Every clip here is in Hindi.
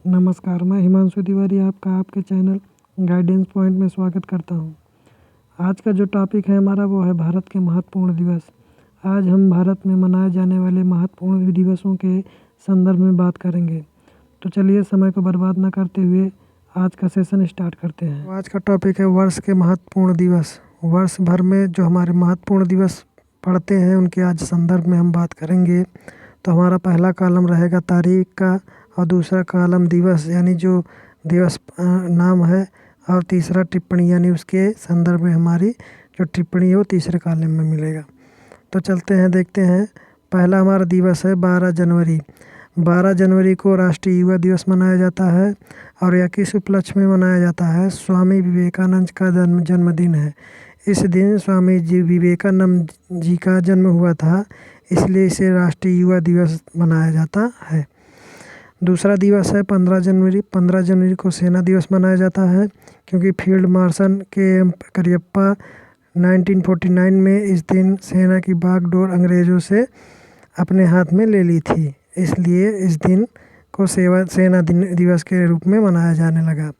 नमस्कार, मैं हिमांशु तिवारी आपका आपके चैनल गाइडेंस पॉइंट में स्वागत करता हूं। आज का जो टॉपिक है हमारा वो है भारत के महत्वपूर्ण दिवस। आज हम भारत में मनाए जाने वाले महत्वपूर्ण दिवसों के संदर्भ में बात करेंगे। तो चलिए समय को बर्बाद न करते हुए आज का सेशन स्टार्ट करते हैं। आज का टॉपिक है वर्ष के महत्वपूर्ण दिवस। वर्ष भर में जो हमारे महत्वपूर्ण दिवस पड़ते हैं उनके आज संदर्भ में हम बात करेंगे। तो हमारा पहला कॉलम रहेगा तारीख का और दूसरा कॉलम दिवस यानी जो दिवस नाम है, और तीसरा टिप्पणी यानी उसके संदर्भ में हमारी जो टिप्पणी है वो तीसरे कॉलम में मिलेगा। तो चलते हैं, देखते हैं। पहला हमारा दिवस है 12 जनवरी। 12 जनवरी को राष्ट्रीय युवा दिवस मनाया जाता है और यह किस उपलक्ष्य में मनाया जाता है? स्वामी विवेकानंद का जन्मदिन है। इस दिन स्वामी जी विवेकानंद जी का जन्म हुआ था, इसलिए इसे राष्ट्रीय युवा दिवस मनाया जाता है। दूसरा दिवस है 15 जनवरी। 15 जनवरी को सेना दिवस मनाया जाता है क्योंकि फील्ड मार्शल के करियप्पा 1949 में इस दिन सेना की बागडोर अंग्रेज़ों से अपने हाथ में ले ली थी, इसलिए इस दिन को सेना दिवस के रूप में मनाया जाने लगा।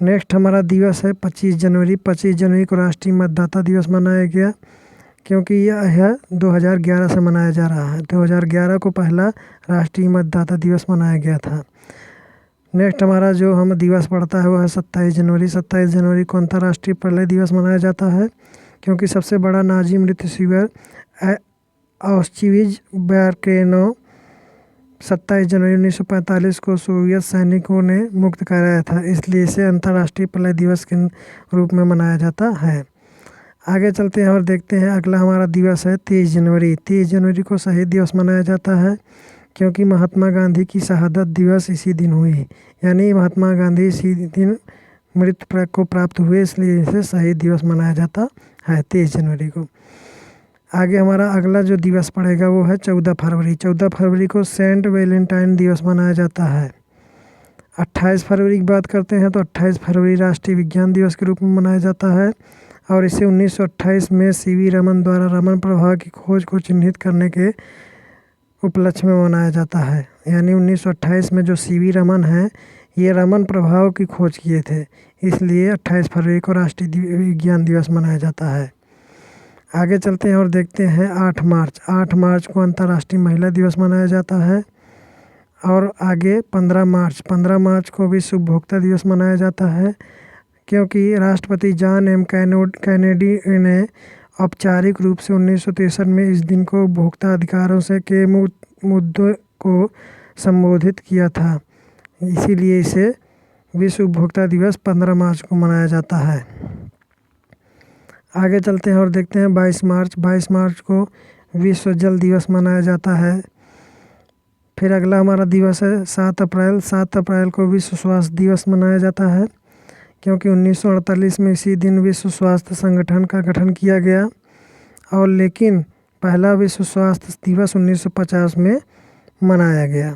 नेक्स्ट हमारा दिवस है 25 जनवरी। 25 जनवरी को राष्ट्रीय मतदाता दिवस मनाया गया क्योंकि यह 2011 से मनाया जा रहा है। 2011 को पहला राष्ट्रीय मतदाता दिवस मनाया गया था। नेक्स्ट हमारा जो हम दिवस पड़ता है वह है 27 जनवरी। 27 जनवरी को अंतर्राष्ट्रीय प्रलय दिवस मनाया जाता है क्योंकि सबसे बड़ा नाजी मृत्यु शिविर ऑस्चविट्ज़ बिरकेनौ 27 जनवरी 1945 को सोवियत सैनिकों ने मुक्त कराया था, इसलिए इसे अंतर्राष्ट्रीय प्रलय दिवस के रूप में मनाया जाता है। आगे चलते हैं और देखते हैं। अगला हमारा दिवस है 23 जनवरी। 23 जनवरी को शहीद दिवस मनाया जाता है क्योंकि महात्मा गांधी की शहादत दिवस इसी दिन हुई, यानी महात्मा गांधी इसी दिन मृत्यु को प्राप्त हुए, इसलिए इसे शहीद दिवस मनाया जाता है 23 जनवरी को। आगे हमारा अगला जो दिवस पड़ेगा वो है 14 फरवरी। 14 फरवरी को सेंट वैलेंटाइन दिवस मनाया जाता है। 28 फरवरी की बात करते हैं तो 28 फरवरी राष्ट्रीय विज्ञान दिवस के रूप में मनाया जाता है और इसे 1928 में सीवी रमन द्वारा रमन प्रभाव की खोज को चिन्हित करने के उपलक्ष्य में मनाया जाता है। यानी 1928 में जो सीवी रमन हैं ये रमन प्रभाव की खोज किए थे, इसलिए 28 फरवरी को राष्ट्रीय विज्ञान दिवस मनाया जाता है। आगे चलते हैं और देखते हैं 8 मार्च। 8 मार्च को अंतर्राष्ट्रीय महिला दिवस मनाया जाता है और आगे 15 मार्च। 15 मार्च को विश्व उपभोक्ता दिवस मनाया जाता है क्योंकि राष्ट्रपति जॉन एम कैनेडी ने औपचारिक रूप से 1963 में इस दिन को उपभोक्ता अधिकारों से के मुद्दों को संबोधित किया था, इसीलिए इसे विश्व उपभोक्ता दिवस 15 मार्च को मनाया जाता है। आगे चलते हैं और देखते हैं 22 मार्च। 22 मार्च को विश्व जल दिवस मनाया जाता है। फिर अगला हमारा दिवस है 7 अप्रैल। 7 अप्रैल को विश्व स्वास्थ्य दिवस मनाया जाता है क्योंकि 1948 में इसी दिन विश्व स्वास्थ्य संगठन का गठन किया गया, और लेकिन पहला विश्व स्वास्थ्य दिवस 1950 में मनाया गया।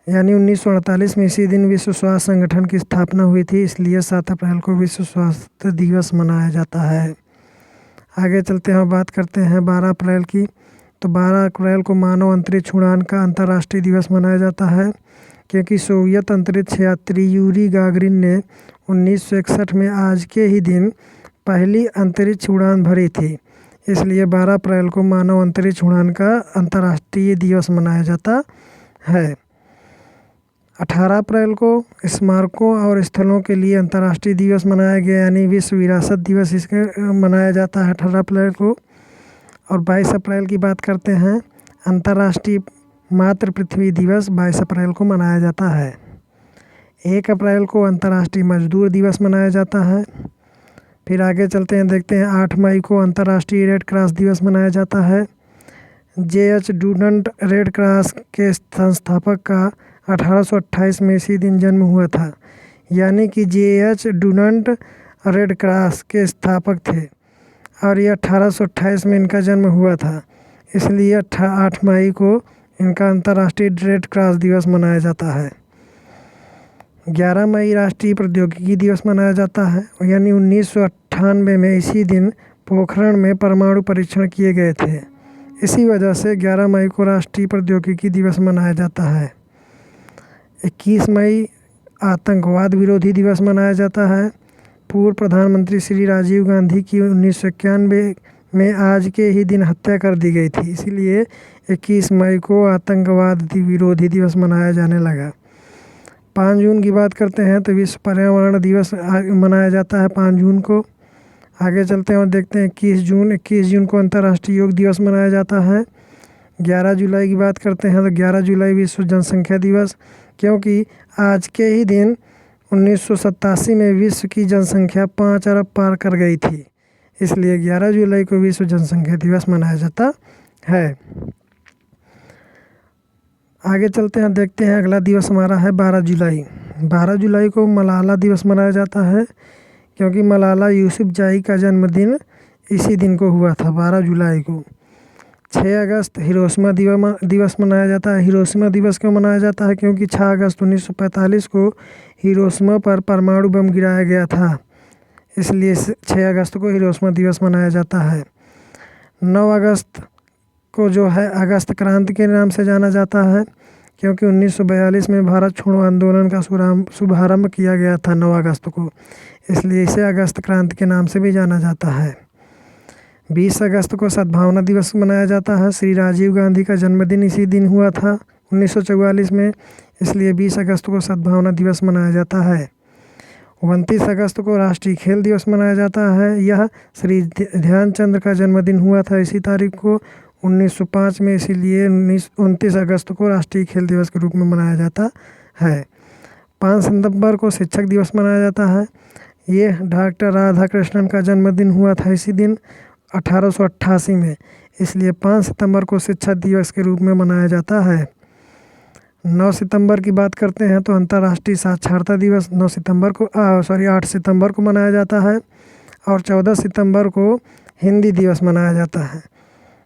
यानी 1948 में इसी दिन विश्व स्वास्थ्य संगठन की स्थापना हुई थी, इसलिए 7 अप्रैल को विश्व स्वास्थ्य दिवस मनाया जाता है। आगे चलते हैं, बात करते हैं 12 अप्रैल की। तो 12 अप्रैल को मानव अंतरिक्ष उड़ान का अंतर्राष्ट्रीय दिवस मनाया जाता है क्योंकि सोवियत अंतरिक्ष यात्री यूरी गागरिन ने 1961 में आज के ही दिन पहली अंतरिक्ष उड़ान भरी थी, इसलिए 12 अप्रैल को मानव अंतरिक्ष उड़ान का अंतर्राष्ट्रीय दिवस मनाया जाता है। 18 अप्रैल को स्मारकों और स्थलों के लिए अंतर्राष्ट्रीय दिवस मनाया गया, यानी विश्व विरासत दिवस इसके मनाया जाता है 18 अप्रैल को। और 22 अप्रैल की बात करते हैं, अंतर्राष्ट्रीय मातृ पृथ्वी दिवस 22 अप्रैल को मनाया जाता है। 1 अप्रैल को अंतर्राष्ट्रीय मजदूर दिवस मनाया जाता है। फिर आगे चलते हैं, देखते हैं 8 मई को अंतर्राष्ट्रीय रेड क्रॉस दिवस मनाया जाता है। J.H. डुनंट रेड क्रॉस के संस्थापक का 1828 में इसी दिन जन्म हुआ था, यानी कि J.H. डुनंट रेड क्रॉस के स्थापक थे और ये 1828 में इनका जन्म हुआ था, इसलिए 8 मई को इनका अंतर्राष्ट्रीय रेड क्रॉस दिवस मनाया जाता है। 11 मई राष्ट्रीय प्रौद्योगिकी दिवस मनाया जाता है, यानी 1998 में इसी दिन पोखरण में परमाणु परीक्षण किए गए थे, इसी वजह से 11 मई को राष्ट्रीय प्रौद्योगिकी दिवस मनाया जाता है। 21 मई आतंकवाद विरोधी दिवस मनाया जाता है। पूर्व प्रधानमंत्री श्री राजीव गांधी की 1991 में आज के ही दिन हत्या कर दी गई थी, इसीलिए 21 मई को आतंकवाद विरोधी दिवस मनाया जाने लगा। 5 जून की बात करते हैं तो विश्व पर्यावरण दिवस मनाया जाता है 5 जून को। आगे चलते हैं और देखते हैं 21 जून को अंतर्राष्ट्रीय योग दिवस मनाया जाता है। 11 जुलाई की बात करते हैं तो 11 जुलाई विश्व जनसंख्या दिवस, क्योंकि आज के ही दिन 1987 में विश्व की जनसंख्या 5 अरब पार कर गई थी, इसलिए 11 जुलाई को विश्व जनसंख्या दिवस मनाया जाता है। आगे चलते हैं, देखते हैं अगला दिवस हमारा है 12 जुलाई। 12 जुलाई को मलाला दिवस मनाया जाता है, क्योंकि मलाला यूसुफजई का जन्मदिन इसी दिन को हुआ था, 12 जुलाई को। 6 अगस्त हिरोशिमा दिवस मनाया जाता है। हिरोशिमा दिवस क्यों मनाया जाता है? क्योंकि 6 अगस्त 1945 को हिरोशिमा पर परमाणु बम गिराया गया था, इसलिए 6 अगस्त को हिरोशिमा दिवस मनाया जाता है। 9 अगस्त को जो है अगस्त क्रांति के नाम से जाना जाता है, क्योंकि 1942 में भारत छोड़ो आंदोलन का शुभारंभ किया गया था 9 अगस्त को, इसलिए इसे अगस्त क्रांति के नाम से भी जाना जाता है। 20 अगस्त को सद्भावना दिवस मनाया जाता है। श्री राजीव गांधी का जन्मदिन इसी दिन हुआ था 1944 में, इसलिए 20 अगस्त को सद्भावना दिवस मनाया जाता है। 29 अगस्त को राष्ट्रीय खेल दिवस मनाया जाता है। यह श्री ध्यानचंद का जन्मदिन हुआ था इसी तारीख को 1905 में, इसीलिए 29 अगस्त को राष्ट्रीय खेल दिवस के रूप में मनाया जाता है। 5 सितंबर को शिक्षक दिवस मनाया जाता है। ये डॉक्टर राधाकृष्णन का जन्मदिन हुआ था इसी दिन 1888 में, इसलिए 5 सितंबर को शिक्षक दिवस के रूप में मनाया जाता है। 9 सितंबर की बात करते हैं तो अंतर्राष्ट्रीय साक्षरता दिवस 8 सितंबर को मनाया जाता है, और 14 सितंबर को हिंदी दिवस मनाया जाता है।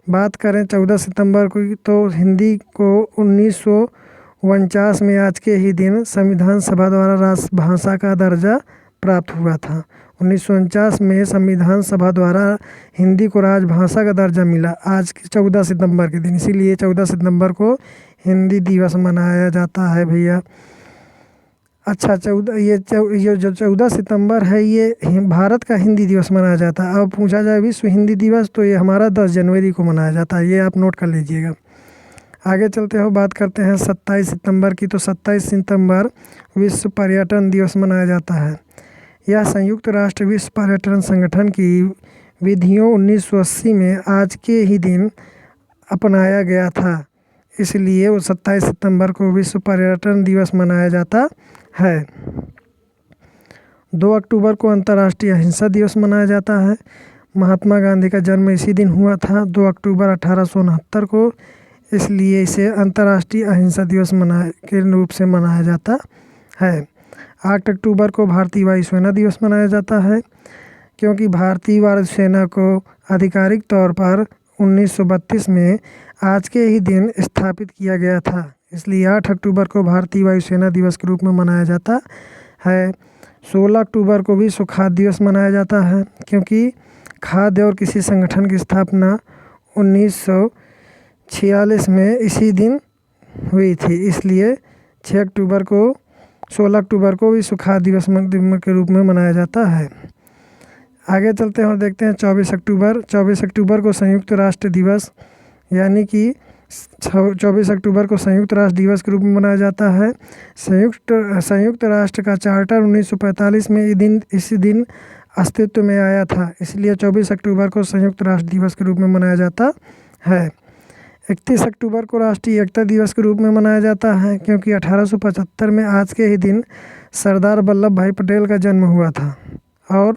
बात करें 14 सितंबर को तो हिंदी को 1949 में आज के ही दिन संविधान सभा द्वारा राष्ट्रभाषा का दर्जा प्राप्त हुआ था। 1949 में संविधान सभा द्वारा हिंदी को राजभाषा का दर्जा मिला आज के 14 सितंबर के दिन, इसीलिए 14 सितंबर को हिंदी दिवस मनाया जाता है भैया। अच्छा, ये जो 14 सितंबर है ये भारत का हिंदी दिवस मनाया जाता है। अब पूछा जाए विश्व हिंदी दिवस तो ये हमारा 10 जनवरी को मनाया जाता है, ये आप नोट कर लीजिएगा। आगे चलते हो, बात करते हैं 27 सितंबर की, तो 27 सितंबर विश्व पर्यटन दिवस मनाया जाता है। यह संयुक्त राष्ट्र विश्व पर्यटन संगठन की विधियों 1980 में आज के ही दिन अपनाया गया था, इसलिए वो 27 सितंबर को विश्व पर्यटन दिवस मनाया जाता है। 2 अक्टूबर को अंतर्राष्ट्रीय अहिंसा दिवस मनाया जाता है। महात्मा गांधी का जन्म इसी दिन हुआ था 2 अक्टूबर 1869 को, इसलिए इसे अंतर्राष्ट्रीय अहिंसा दिवस के रूप से मनाया जाता है। 8 अक्टूबर को भारतीय वायुसेना दिवस मनाया जाता है, क्योंकि भारतीय वायुसेना को आधिकारिक तौर पर 1932 में आज के ही दिन स्थापित किया गया था, इसलिए 8 अक्टूबर को भारतीय वायुसेना दिवस के रूप में मनाया जाता है। 16 अक्टूबर को विश्व खाद्य दिवस मनाया जाता है, क्योंकि खाद्य और किसी संगठन की स्थापना 1946 में इसी दिन हुई थी, इसलिए 16 अक्टूबर को विश्व खाद्य दिवस के रूप में मनाया जाता है। आगे चलते हैं और देखते हैं 24 अक्टूबर को संयुक्त राष्ट्र दिवस, यानी कि 24 अक्टूबर को संयुक्त राष्ट्र दिवस के रूप में मनाया जाता है। संयुक्त राष्ट्र का चार्टर 1945 में इसी दिन अस्तित्व में आया था, इसलिए 24 अक्टूबर को संयुक्त राष्ट्र दिवस के रूप में मनाया जाता है। 31 अक्टूबर को राष्ट्रीय एकता दिवस के रूप में मनाया जाता है, क्योंकि 1875 में आज के ही दिन सरदार वल्लभ भाई पटेल का जन्म हुआ था। और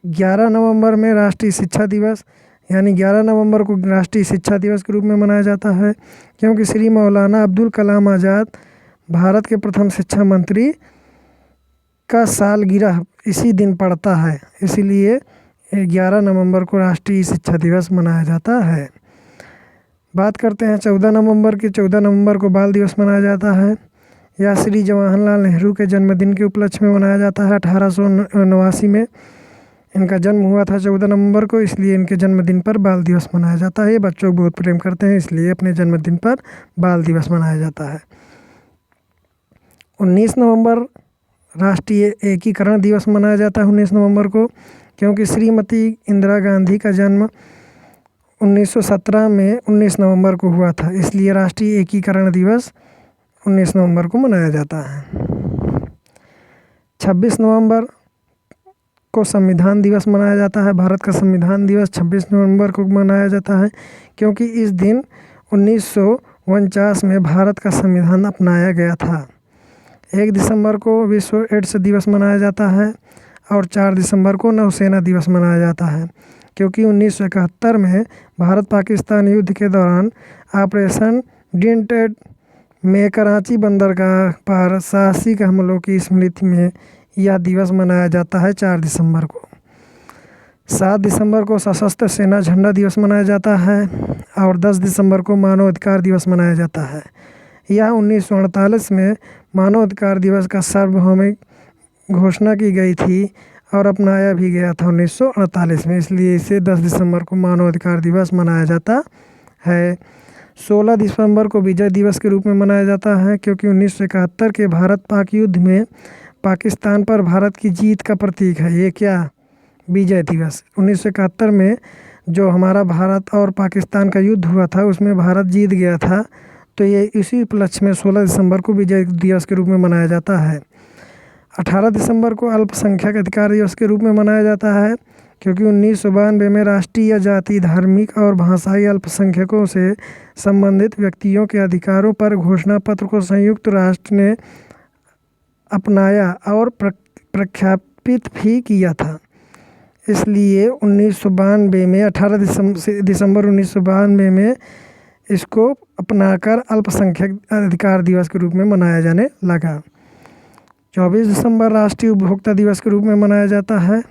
11 नवंबर में राष्ट्रीय शिक्षा दिवस, यानी 11 नवंबर को राष्ट्रीय शिक्षा दिवस के रूप में मनाया जाता है, क्योंकि श्री मौलाना अब्दुल कलाम आज़ाद भारत के प्रथम शिक्षा मंत्री का सालगिरह इसी दिन पड़ता है, इसीलिए 11 नवंबर को राष्ट्रीय शिक्षा दिवस मनाया जाता है। बात करते हैं 14 नवंबर की। 14 नवंबर को बाल दिवस मनाया जाता है। यह श्री जवाहरलाल नेहरू के जन्मदिन के उपलक्ष्य में मनाया जाता है। 1889 में इनका जन्म हुआ था 14 नवंबर को, इसलिए इनके जन्मदिन पर बाल दिवस मनाया जाता है। ये बच्चों को बहुत प्रेम करते हैं, इसलिए अपने जन्मदिन पर बाल दिवस मनाया जाता है। 19 नवंबर राष्ट्रीय एकीकरण दिवस मनाया जाता है 19 नवंबर को, क्योंकि श्रीमती इंदिरा गांधी का जन्म 1917 में 19 नवंबर को हुआ था, इसलिए राष्ट्रीय एकीकरण दिवस 19 नवंबर को मनाया जाता है। 26 नवंबर को संविधान दिवस मनाया जाता है। भारत का संविधान दिवस 26 नवंबर को मनाया जाता है, क्योंकि इस दिन 1949 में भारत का संविधान अपनाया गया था। 1 दिसंबर को विश्व एड्स दिवस मनाया जाता है और 4 दिसंबर को नौसेना दिवस मनाया जाता है, क्योंकि 1971 में भारत पाकिस्तान युद्ध के दौरान ऑपरेशन डेंटेड में कराची बंदरगाह पर साहसिक हमलों की स्मृति में यह दिवस मनाया जाता है 4 दिसंबर को। 7 दिसंबर को सशस्त्र सेना झंडा दिवस मनाया जाता है और 10 दिसंबर को मानवाधिकार दिवस मनाया जाता है। यह 1948 में मानवाधिकार दिवस का सार्वभौमिक घोषणा की गई थी और अपनाया भी गया था 1948 में, इसलिए इसे 10 दिसंबर को मानवाधिकार दिवस मनाया जाता है। 16 दिसंबर को विजय दिवस के रूप में मनाया जाता है, क्योंकि 1971 के भारत पाक युद्ध में पाकिस्तान पर भारत की जीत का प्रतीक है। ये क्या? विजय दिवस। 1971 में जो हमारा भारत और पाकिस्तान का युद्ध हुआ था उसमें भारत जीत गया था, तो ये इसी उपलक्ष्य में 16 दिसंबर को विजय दिवस के रूप में मनाया जाता है। 18 दिसंबर को अल्पसंख्यक अधिकार दिवस के रूप में मनाया जाता है, क्योंकि 1992 में राष्ट्रीय, जाति, धार्मिक और भाषाई अल्पसंख्यकों से संबंधित व्यक्तियों के अधिकारों पर घोषणा पत्र को संयुक्त राष्ट्र ने अपनाया और प्रख्यापित भी किया था। इसलिए 1992 में 18 दिसंबर 1992 में इसको अपनाकर अल्पसंख्यक अधिकार दिवस के रूप में मनाया जाने लगा। 24 दिसंबर राष्ट्रीय उपभोक्ता दिवस के रूप में मनाया जाता है।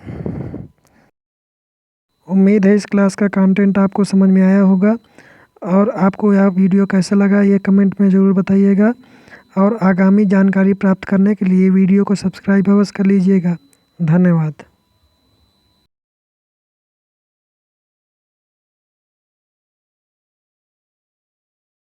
उम्मीद है इस क्लास का कंटेंट आपको समझ में आया होगा और आपको यह वीडियो कैसा लगा ये कमेंट में ज़रूर बताइएगा, और आगामी जानकारी प्राप्त करने के लिए वीडियो को सब्सक्राइब अवश्य कर लीजिएगा। धन्यवाद।